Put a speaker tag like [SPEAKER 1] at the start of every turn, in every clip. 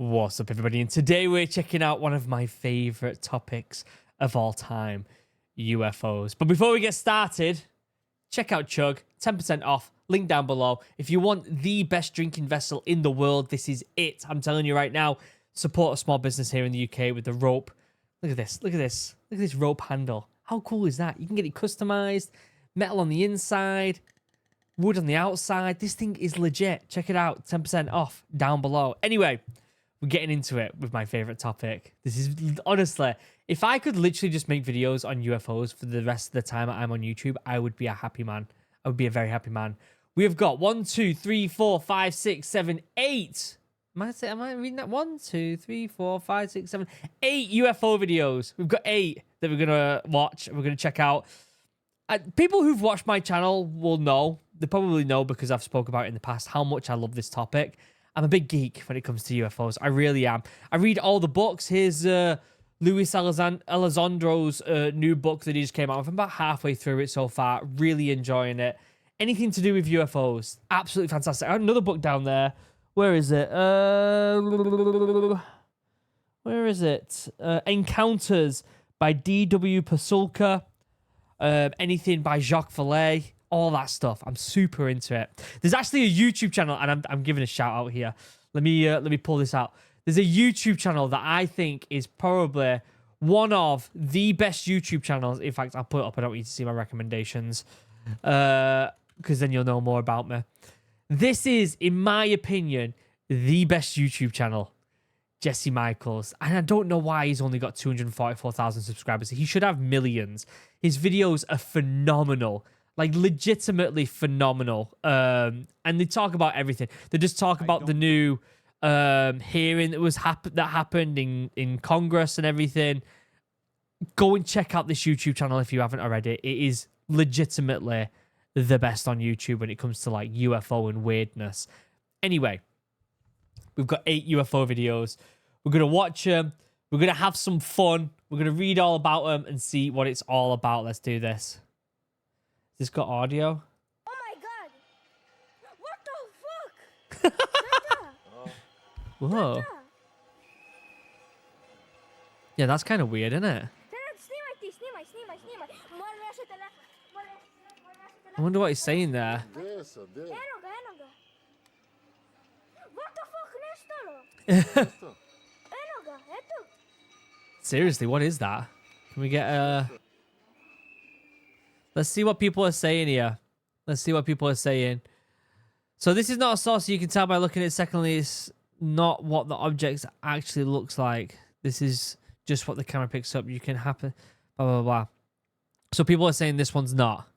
[SPEAKER 1] What's up, everybody? And today we're checking out one of my favorite topics of all time, UFOs. But before we get started, check out Chug, 10% off, link down below. If you want the best drinking vessel in the world, this is it. I'm telling you right now, support a small business here in the UK with the rope. Look at this, look at this, look at this rope handle. How cool is that? You can get it customized, metal on the inside, wood on the outside. This thing is legit. Check it out, 10% off down below. Anyway, we're getting into it with my favorite topic. This is, honestly, if I could literally just make videos on UFOs for the rest of the time I'm on YouTube, I would be a happy man. I would be a very happy man. We have got 1, 2, 3, 4, 5, 6, 7, 8. Am I reading that? 1, 2, 3, 4, 5, 6, 7, 8 UFO videos. We've got 8 that we're going to watch. We're going to check out. People who've watched my channel will know. They probably know because I've spoke about it in the past how much I love this topic. I'm a big geek when it comes to UFOs. I really am. I read all the books. Here's Luis Alessandro's new book that he just came out with. I'm about halfway through it so far. Really enjoying it. Anything to do with UFOs, absolutely fantastic. I have another book down there. Where is it? Where is it? Encounters by D.W. Pasulka. Anything by Jacques Vallée. All that stuff. I'm super into it. There's actually a YouTube channel, and I'm giving a shout out here. Let me pull this out. There's a YouTube channel that I think is probably one of the best YouTube channels. In fact, I'll put it up. I don't need to see my recommendations, because then you'll know more about me. This is, in my opinion, the best YouTube channel. Jesse Michaels. And I don't know why he's only got 244,000 subscribers. He should have millions. His videos are phenomenal. Like, legitimately phenomenal. And they talk about everything. They just talk about the new hearing that happened in Congress and everything. Go and check out this YouTube channel if you haven't already. It is legitimately the best on YouTube when it comes to, like, UFO and weirdness. Anyway, we've got 8 UFO videos. We're going to watch them. We're going to have some fun. We're going to read all about them and see what it's all about. Let's do this. This got audio?
[SPEAKER 2] Oh my god! What the fuck?
[SPEAKER 1] Whoa. Yeah, that's kind of weird, isn't it? I wonder what he's saying there. Seriously, what is that? Can we get a... Let's see what people are saying here. Let's see what people are saying. So this is not a source you can tell by looking at it. Secondly, it's not what the object actually looks like. This is just what the camera picks up. You can happen, blah, blah, blah. So people are saying this one's not.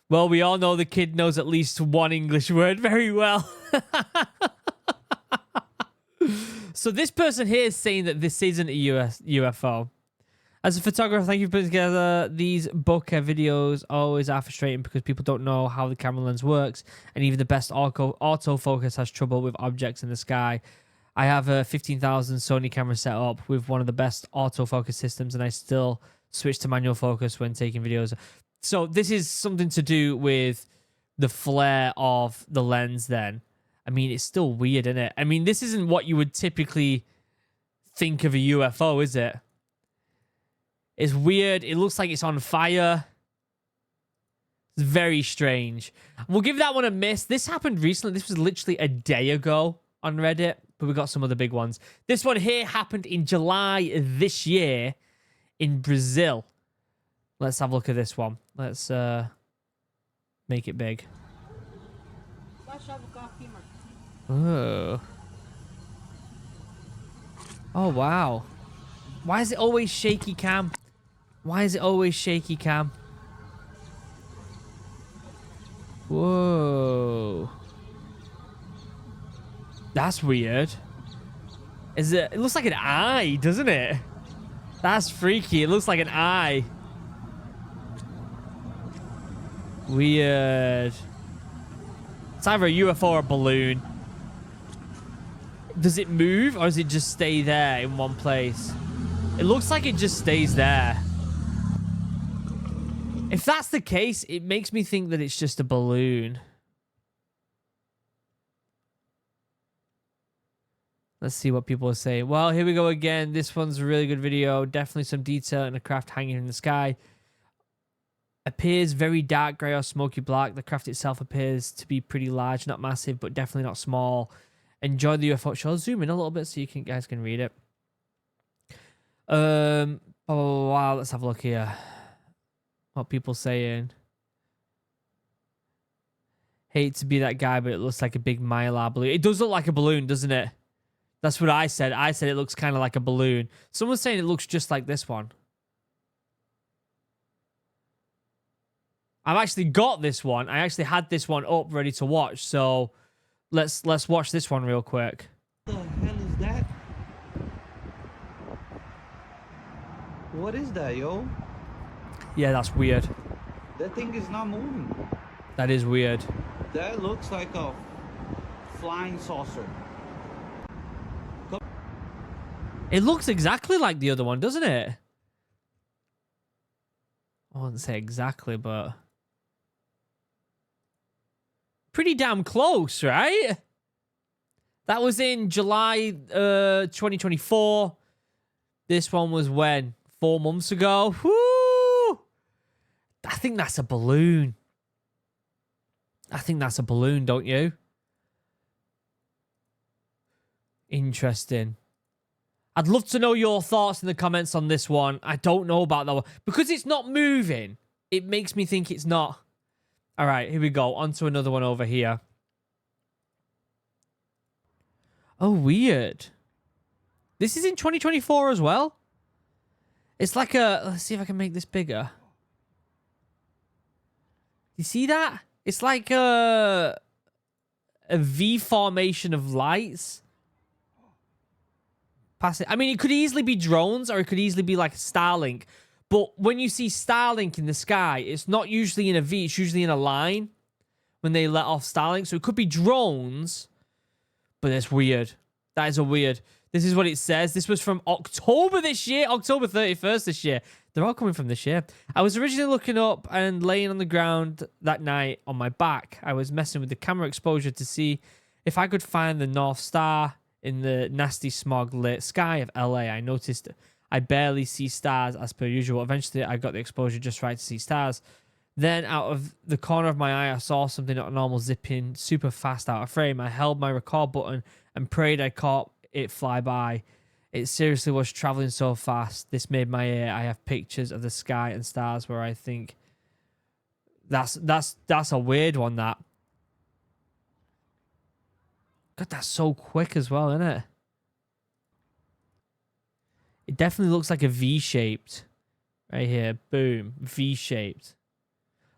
[SPEAKER 1] Well, we all know the kid knows at least one English word very well. So this person here is saying that this isn't a UFO. As a photographer, thank you for putting together these bokeh videos. Always are frustrating because people don't know how the camera lens works, and even the best autofocus has trouble with objects in the sky. I have a 15,000 Sony camera set up with one of the best autofocus systems, and I still switch to manual focus when taking videos. So this is something to do with the flare of the lens then. I mean, it's still weird, isn't it? I mean, this isn't what you would typically think of a UFO, is it? It's weird. It looks like it's on fire. It's very strange. We'll give that one a miss. This happened recently. This was literally a day ago on Reddit, but we got some other big ones. This one here happened in July this year in Brazil. Let's have a look at this one. Let's make it big. Oh. Oh, wow. Why is it always shaky cam? Why is it always shaky cam? Whoa. That's weird. It looks like an eye, doesn't it? That's freaky. It looks like an eye. Weird. It's either a UFO or a balloon. Does it move or does it just stay there in one place? It looks like it just stays there. If that's the case, it makes me think that it's just a balloon. Let's see what people are saying. Well, here we go again. This one's a really good video. Definitely some detail in a craft hanging in the sky. Appears very dark grey or smoky black. The craft itself appears to be pretty large, not massive, but definitely not small. Enjoy the UFO. Shall I zoom in a little bit so you guys can read it? Oh wow, let's have a look here. What people saying. Hate to be that guy, but it looks like a big mylar balloon. It does look like a balloon, doesn't it? That's what I said. I said it looks kind of like a balloon. Someone's saying it looks just like this one. I've actually got this one. I actually had this one up ready to watch. So let's watch this one real quick.
[SPEAKER 3] What the hell is that? What is that, yo?
[SPEAKER 1] Yeah, that's weird.
[SPEAKER 3] That thing is not moving.
[SPEAKER 1] That is weird.
[SPEAKER 3] That looks like a flying saucer.
[SPEAKER 1] It looks exactly like the other one, doesn't it? I wouldn't say exactly, but pretty damn close, right? That was in July 2024. This one was when? 4 months ago. Woo! I think that's a balloon. I think that's a balloon, don't you? Interesting. I'd love to know your thoughts in the comments on this one. I don't know about that one. Because it's not moving, it makes me think it's not. All right, here we go. On to another one over here. Oh, weird. This is in 2024 as well. It's like a... Let's see if I can make this bigger. You see that? It's like a V formation of lights. I mean, it could easily be drones or it could easily be like a Starlink. But when you see Starlink in the sky, it's not usually in a V. It's usually in a line when they let off Starlink. So it could be drones, but it's weird. That is a weird. This is what it says. This was from October this year. October 31st this year. They're all coming from this year. I was originally looking up and laying on the ground that night on my back. I was messing with the camera exposure to see if I could find the North Star in the nasty smog lit sky of LA. I noticed I barely see stars as per usual. Eventually, I got the exposure just right to see stars. Then, out of the corner of my eye, I saw something not normal zipping super fast out of frame. I held my record button and prayed I caught it fly by. It seriously was traveling so fast. This made my ear. I have pictures of the sky and stars where I think that's a weird one. That. God, that's so quick as well, isn't it? It definitely looks like a V-shaped. Right here. Boom. V-shaped.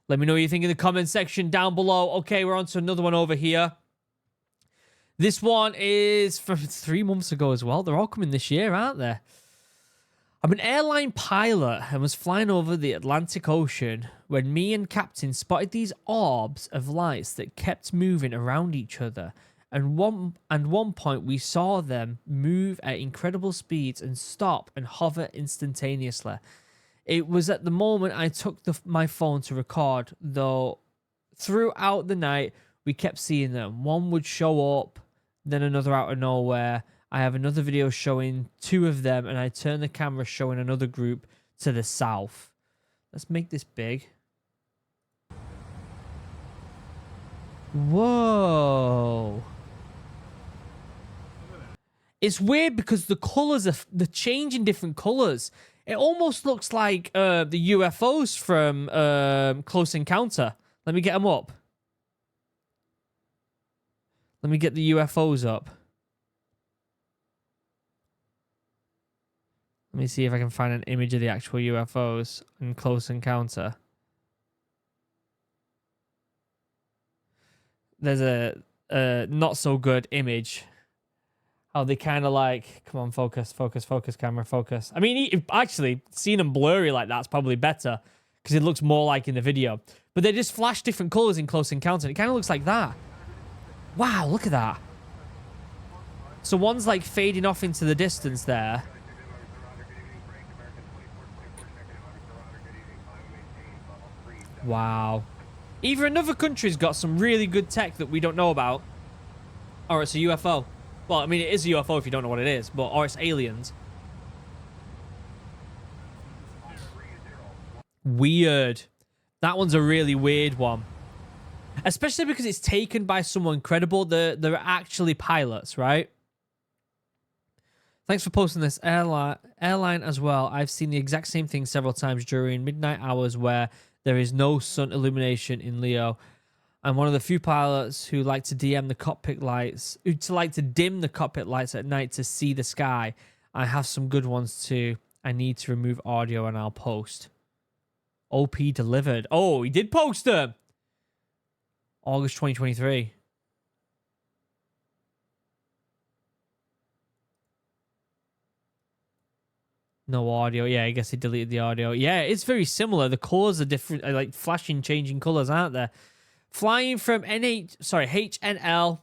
[SPEAKER 1] Let me know what you think in the comment section down below. Okay, we're on to another one over here. This one is from 3 months ago as well. They're all coming this year, aren't they? I'm an airline pilot and was flying over the Atlantic Ocean when me and Captain spotted these orbs of lights that kept moving around each other. And one point we saw them move at incredible speeds and stop and hover instantaneously. It was at the moment I took my phone to record, though throughout the night we kept seeing them. One would show up, then another out of nowhere. I have another video showing 2 of them, and I turn the camera showing another group to the south. Let's make this big. Whoa. It's weird because the colors are changing different colors. It almost looks like the UFOs from Close Encounter. Let me get them up. Let me get the UFOs up. Let me see if I can find an image of the actual UFOs in Close Encounter. There's a not so good image. How they kind of like, come on, focus, camera, focus. I mean, actually, seeing them blurry like that's probably better because it looks more like in the video. But they just flash different colors in Close Encounter. And it kind of looks like that. Wow, look at that. So one's like fading off into the distance there. Wow. Either another country's got some really good tech that we don't know about, or it's a UFO. Well, I mean, it is a UFO if you don't know what it is, but or it's aliens. Weird. That one's a really weird one. Especially because it's taken by someone credible. They're actually pilots, right? Thanks for posting this. Airline as well. I've seen the exact same thing several times during midnight hours where there is no sun illumination in Leo. I'm one of the few pilots who like to dim the cockpit lights, at night to see the sky. I have some good ones too. I need to remove audio and I'll post. OP delivered. Oh, he did post them. August 2023. No audio. Yeah, I guess he deleted the audio. Yeah, it's very similar. The colors are different, like flashing, changing colors, aren't there? Flying from HNL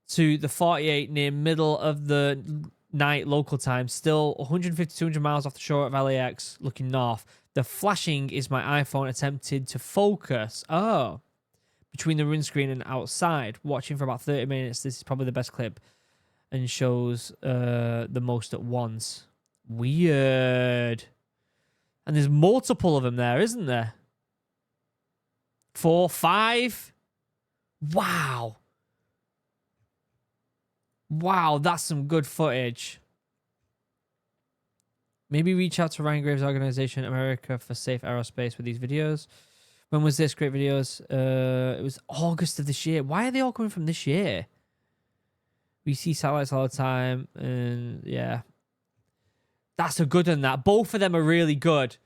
[SPEAKER 1] to the 48 near middle of the night local time, still 150 to 200 miles off the shore of LAX, looking north. The flashing is my iPhone attempted to focus. Oh. Between the windscreen and outside. Watching for about 30 minutes. This is probably the best clip. And shows the most at once. Weird. And there's multiple of them there, isn't there? 4, 5. Wow. Wow, that's some good footage. Maybe reach out to Ryan Graves' organization, America for Safe Aerospace, with these videos. When was this? Great videos. It was August of this year. Why are they all coming from this year? We see satellites all the time. And yeah. That's a good one, that. Both of them are really good.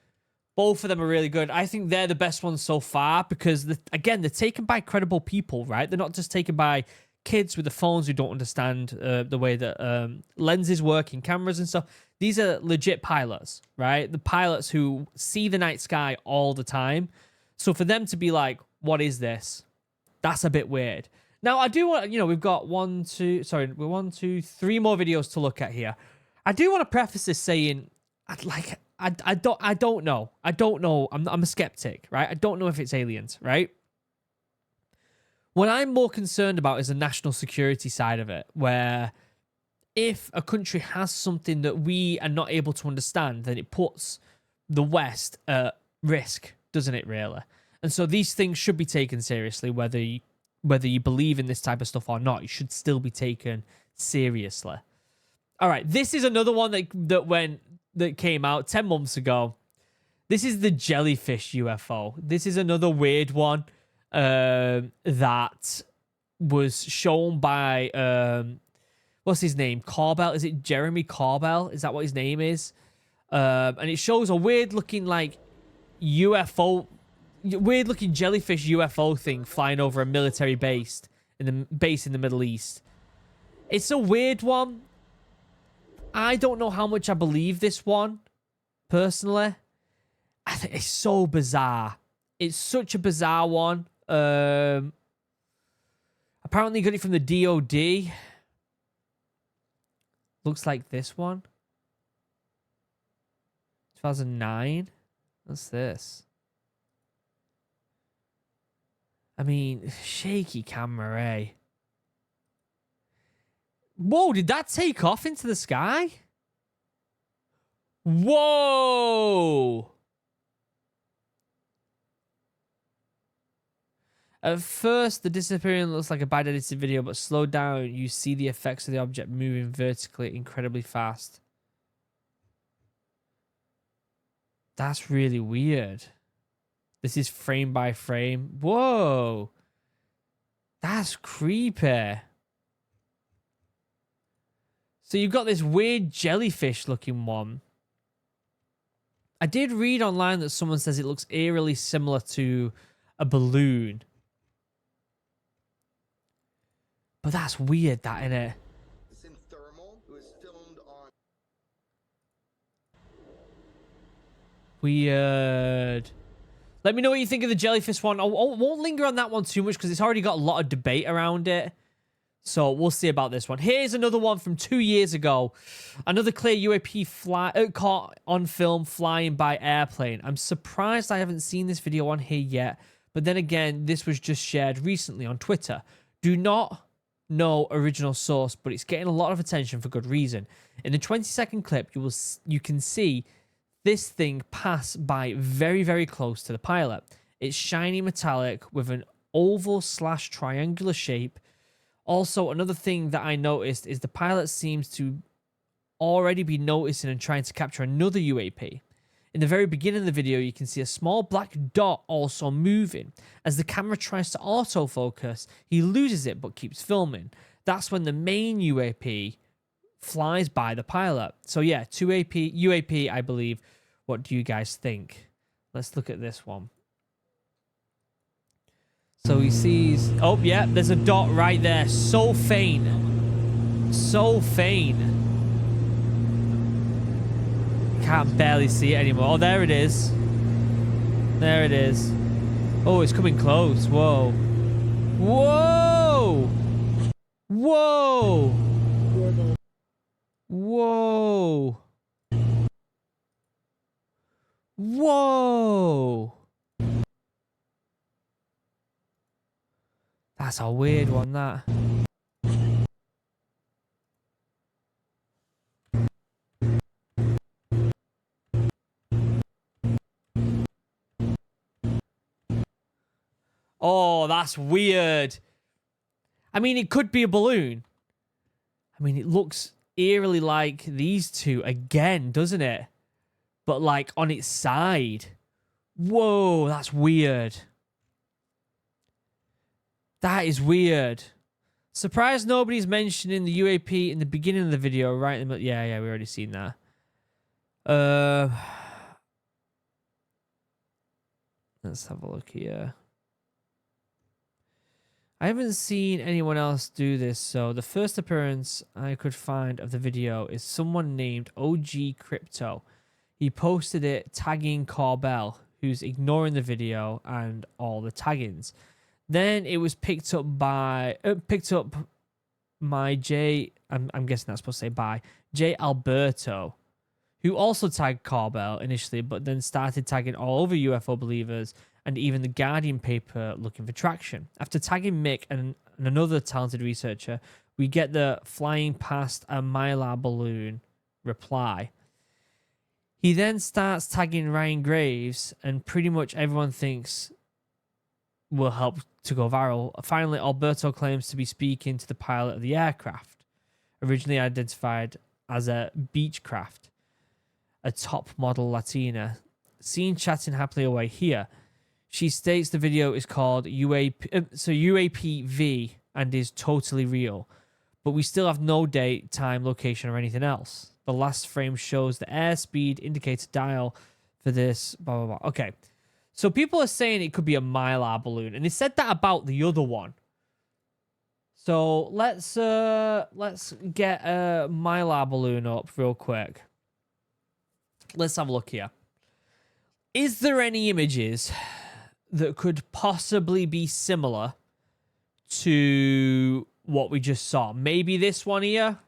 [SPEAKER 1] Both of them are really good. I think they're the best ones so far because, again, they're taken by credible people, right? They're not just taken by kids with the phones who don't understand the way that lenses work in cameras and stuff. These are legit pilots, right? The pilots who see the night sky all the time. So for them to be like, what is this? That's a bit weird. Now, I do want, we've got 3 more videos to look at here. I do want to preface this saying, I don't know. I don't know. I'm a skeptic, right? I don't know if it's aliens, right? What I'm more concerned about is the national security side of it, where if a country has something that we are not able to understand, then it puts the West at risk, doesn't it, really? And so these things should be taken seriously, whether you believe in this type of stuff or not. It should still be taken seriously. All right, this is another one that came out 10 months ago. This is the Jellyfish UFO. This is another weird one that was shown by what's his name? Corbell? Is it Jeremy Corbell? Is that what his name is? And it shows a weird looking UFO, weird looking jellyfish UFO thing flying over a military base in the Middle East. It's a weird one. I don't know how much I believe this one, personally. I think it's so bizarre. It's such a bizarre one. Apparently you got it from the DOD. Looks like this one. 2009. What's this? I mean, shaky camera, eh? Whoa, did that take off into the sky? Whoa! At first, the disappearing looks like a bad edited video, but slowed down, you see the effects of the object moving vertically incredibly fast. That's really weird. This is frame by frame. Whoa! That's creepy. So you've got this weird jellyfish looking one. I did read online that someone says it looks eerily similar to a balloon. But that's weird, that, innit?
[SPEAKER 2] It's in thermal. It was filmed on.
[SPEAKER 1] Weird. Let me know what you think of the jellyfish one. I won't linger on that one too much because it's already got a lot of debate around it. So we'll see about this one. Here's another one from 2 years ago. Another clear UAP caught on film flying by airplane. I'm surprised I haven't seen this video on here yet. But then again, this was just shared recently on Twitter. Do not no original source, but it's getting a lot of attention for good reason. In the 20-second clip, you can see this thing pass by very, very close to the pilot. It's shiny metallic with an oval/triangular shape. Also, another thing that I noticed is the pilot seems to already be noticing and trying to capture another UAP. In the very beginning of the video, you can see a small black dot also moving. As the camera tries to autofocus, he loses it but keeps filming. That's when the main UAP flies by the pilot. So yeah, UAP, I believe. What do you guys think? Let's look at this one. So he sees... Oh, yeah, there's a dot right there. So faint. So faint. Can't barely see it anymore. Oh, there it is. There it is. Oh, it's coming close. Whoa. Whoa! Whoa! Whoa! Whoa! That's a weird one, that. Oh, that's weird. I mean, it could be a balloon. I mean, it looks eerily like these two again, doesn't it? But like on its side. Whoa, that's weird. That is weird. Surprised nobody's mentioning the UAP in the beginning of the video, right? Yeah, we already seen that. Let's have a look here. I haven't seen anyone else do this, so the first appearance I could find of the video is someone named OG Crypto. He posted it tagging Corbell, who's ignoring the video and all the taggings. Then it was picked up by J. I'm guessing that's supposed to say by J. Alberto, who also tagged Corbell initially, but then started tagging all over UFO believers and even the Guardian paper looking for traction. After tagging Mick and another talented researcher, we get the flying past a Mylar balloon reply. He then starts tagging Ryan Graves, and pretty much everyone thinks will help to go viral. Finally, Alberto claims to be speaking to the pilot of the aircraft, originally identified as a Beechcraft, a top model Latina, seen chatting happily away here. She states the video is called UAPV and is totally real, but we still have no date, time, location, or anything else. The last frame shows the airspeed indicator dial for this, blah, blah, blah. Okay, so people are saying it could be a Mylar balloon, and they said that about the other one. So let's get a Mylar balloon up real quick. Let's have a look here. Is there any images that could possibly be similar to what we just saw? Maybe this one here.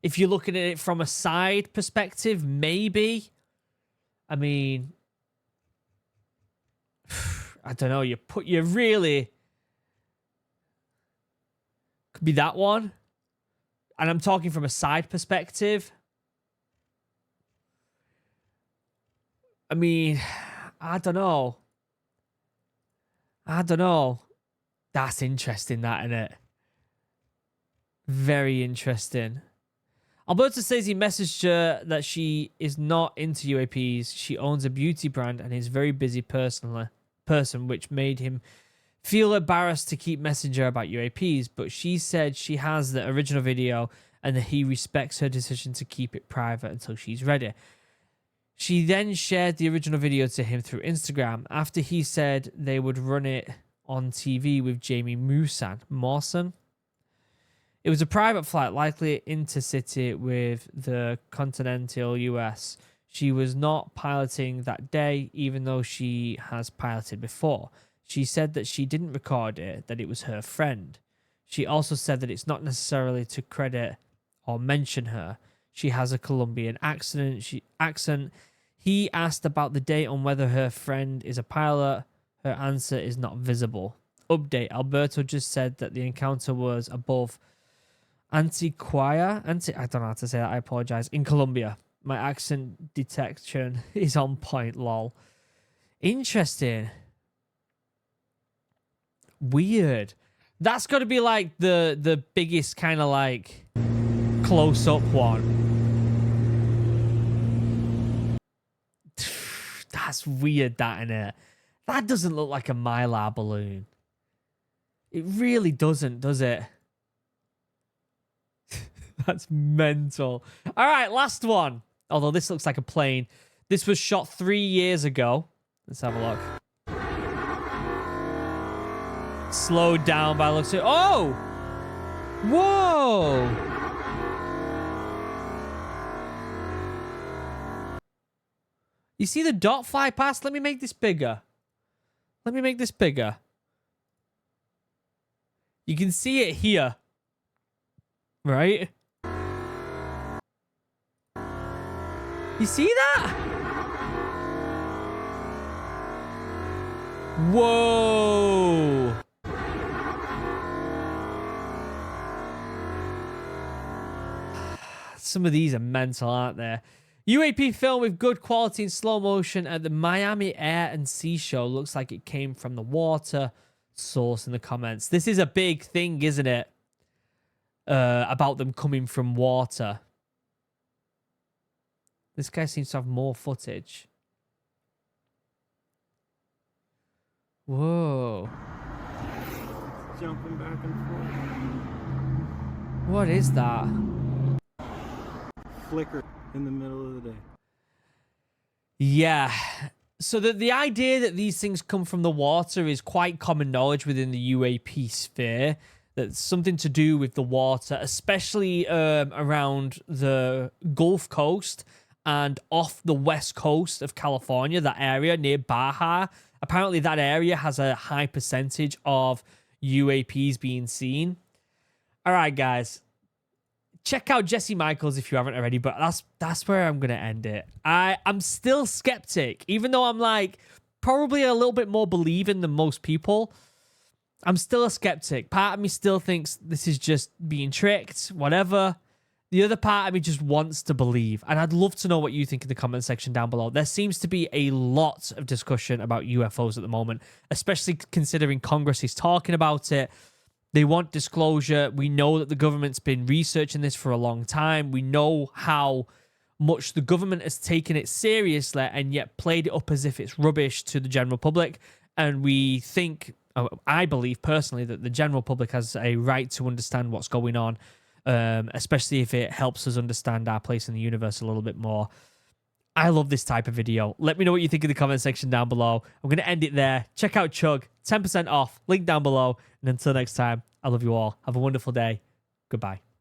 [SPEAKER 1] If you're looking at it from a side perspective, maybe. I mean, I don't know. You really could be that one. And I'm talking from a side perspective. I mean, I don't know. That's interesting, that, isn't it? Very interesting. Alberto says he messaged her that she is not into UAPs. She owns a beauty brand and is a very busy person, which made him feel embarrassed to keep messaging her about UAPs. But she said she has the original video and that he respects her decision to keep it private until she's ready. She then shared the original video to him through Instagram after he said they would run it on TV with Jamie Mawson. It was a private flight, likely intercity with the continental US. She was not piloting that day, even though she has piloted before. She said that she didn't record it, that it was her friend. She also said that it's not necessarily to credit or mention her. She has a Colombian accent. He asked about the date on whether her friend is a pilot. Her answer is not visible. Update. Alberto just said that the encounter was above Antiquia. I don't know how to say that. I apologize. In Colombia. My accent detection is on point, lol. Interesting. Weird. That's got to be like the biggest kind of like close-up one. That's weird, that, innit? That doesn't look like a Mylar balloon. It really doesn't, does it? That's mental. All right, last one. Although this looks like a plane. This was shot 3 years ago. Let's have a look. Slowed down by looks of... Oh! Whoa! You see the dot fly past? Let me make this bigger. Let me make this bigger. You can see it here. Right? You see that? Whoa! Some of these are mental, aren't they? UAP film with good quality in slow motion at the Miami Air and Sea Show. Looks like it came from the water. Source in the comments. This is a big thing, isn't it? About them coming from water. This guy seems to have more footage. Whoa.
[SPEAKER 3] Jumping back and forth.
[SPEAKER 1] What is that?
[SPEAKER 3] Flicker in the middle of the day.
[SPEAKER 1] Yeah. So the idea that these things come from the water is quite common knowledge within the UAP sphere. That's something to do with the water, especially around the Gulf Coast and off the west coast of California, that area near Baja. Apparently that area has a high percentage of UAPs being seen. All right, guys. Check out Jesse Michaels if you haven't already, but that's where I'm going to end it. I'm still skeptic, even though I'm like probably a little bit more believing than most people. I'm still a skeptic. Part of me still thinks this is just being tricked, whatever. The other part of me just wants to believe. And I'd love to know what you think in the comment section down below. There seems to be a lot of discussion about UFOs at the moment, especially considering Congress is talking about it. They want disclosure. We know that the government's been researching this for a long time. We know how much the government has taken it seriously and yet played it up as if it's rubbish to the general public. And we think, I believe personally, that the general public has a right to understand what's going on, especially if it helps us understand our place in the universe a little bit more. I love this type of video. Let me know what you think in the comment section down below. I'm going to end it there. Check out Chug. 10% off. Link down below. And until next time, I love you all. Have a wonderful day. Goodbye.